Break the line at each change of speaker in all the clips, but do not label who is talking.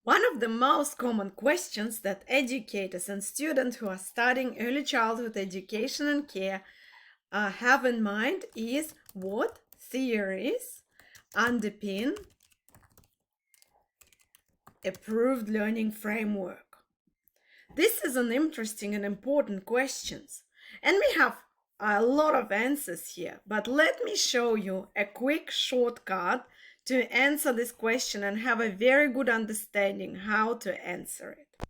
One of the most common questions that educators and students who are studying early childhood education and care have in mind is what theories underpin approved learning framework. This is an interesting and important question, and we have a lot of answers here, but let me show you a quick shortcut to answer this question and have a very good understanding how to answer it.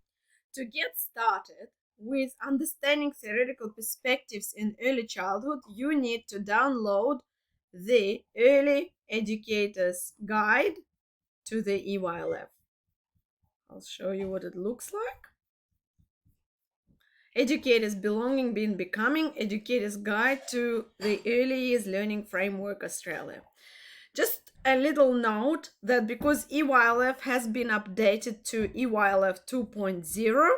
To get started with understanding theoretical perspectives in early childhood, you need to download the Early Educator's Guide to the EYLF. I'll show you what it looks like. Educators Belonging, Being, Becoming, Educator's Guide to the Early Years Learning Framework Australia. Just a little note that because EYLF has been updated to EYLF 2.0,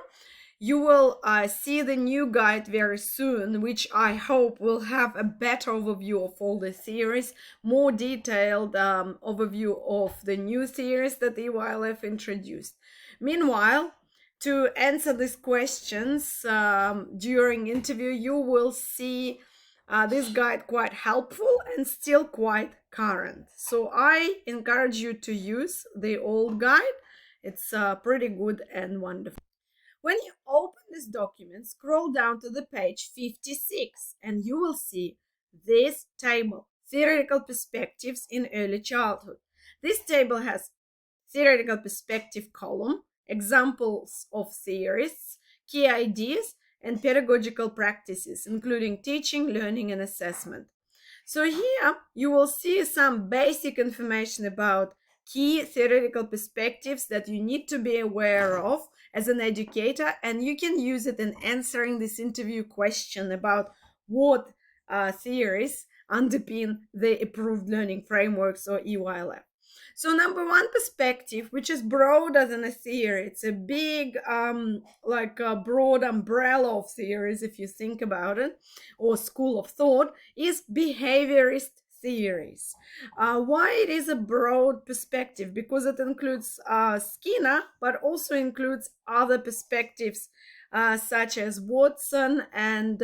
you will see the new guide very soon, which I hope will have a better overview of all the theories, more detailed overview of the new theories that EYLF introduced. Meanwhile, to answer these questions during interview, you will see this guide quite helpful and still quite current. So I encourage you to use the old guide. It's pretty good and wonderful. When you open this document, scroll down to the page 56 and you will see this table, Theoretical Perspectives in Early Childhood. This table has theoretical perspective column, examples of theories, key ideas, and pedagogical practices, including teaching, learning, and assessment. So here you will see some basic information about key theoretical perspectives that you need to be aware of as an educator, and you can use it in answering this interview question about what theories underpin the approved learning frameworks or EYLF. So number one perspective, which is broader than a theory, it's a big like a broad umbrella of theories if you think about it, or school of thought, is behaviorist theories. Why it is a broad perspective? Because it includes Skinner, but also includes other perspectives such as Watson and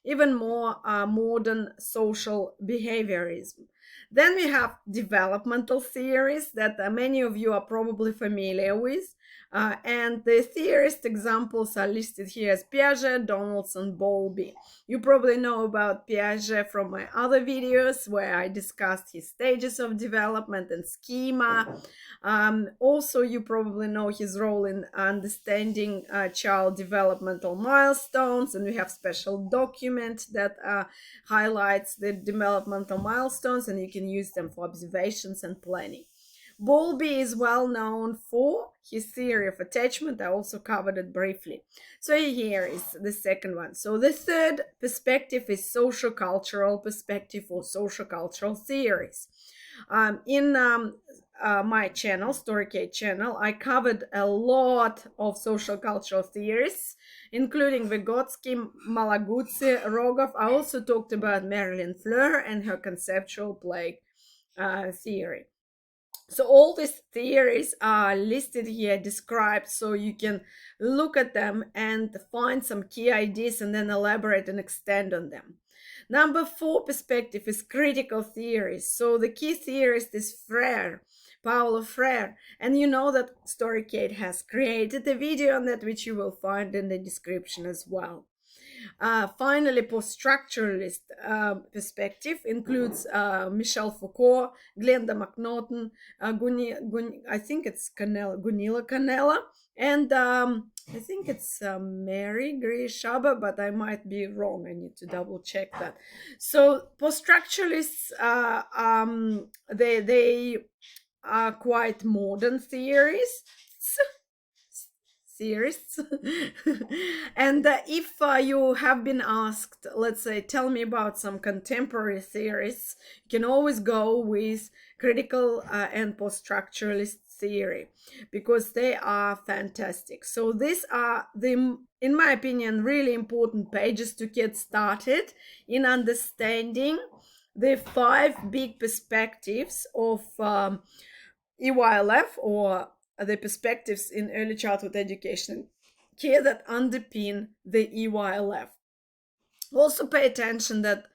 even more modern social behaviorism. Then we have developmental theories that many of you are probably familiar with. And the theorist examples are listed here as Piaget, Donaldson, Bowlby. You probably know about Piaget from my other videos where I discussed his stages of development and schema. Also, you probably know his role in understanding child developmental milestones, and we have special document that highlights the developmental milestones, and you can use them for observations and planning. Bowlby is well known for his theory of attachment. I also covered it briefly. So here is the second one. So the third perspective is socio-cultural perspective or socio-cultural theories. In my channel, Storykate channel, I covered a lot of social cultural theories, including Vygotsky, Malaguzzi, Rogov. I also talked about Marilyn Fleur and her conceptual plague theory. So all these theories are listed here, described, so you can look at them and find some key ideas and then elaborate and extend on them. Number 4 perspective is critical theories. So the key theorist is Freire, Paulo Freire, and you know that Storykate has created a video on that, which you will find in the description as well. Finally, post-structuralist perspective includes Michel Foucault, Glenda McNaughton, I think it's Gunilla Canella, and I think it's Mary Gray-Shaba, but I might be wrong. I need to double check that. So post-structuralists, they are quite modern theorists. And if you have been asked, let's say, tell me about some contemporary theorists, you can always go with critical and post-structuralist theory because they are fantastic. So these are the, in my opinion, really important pages to get started in understanding the 5 big perspectives of EYLF or the perspectives in early childhood education care that underpin the EYLF. Also pay attention that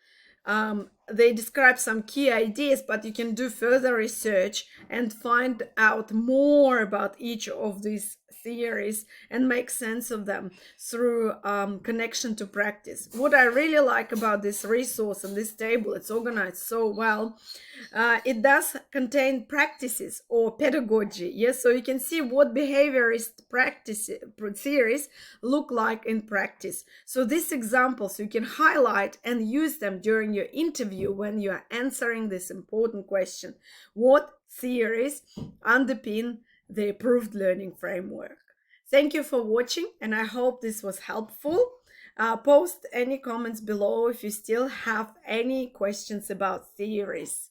they describe some key ideas, but you can do further research and find out more about each of these theories and make sense of them through connection to practice. What I really like about this resource and this table, it's organized so well. It does contain practices or pedagogy, yes, so you can see what behaviorist practice theories look like in practice. So these examples you can highlight and use them during your interview when you are answering this important question: what theories underpin the approved learning framework? Thank you for watching, and I hope this was helpful. Post any comments below if you still have any questions about theories.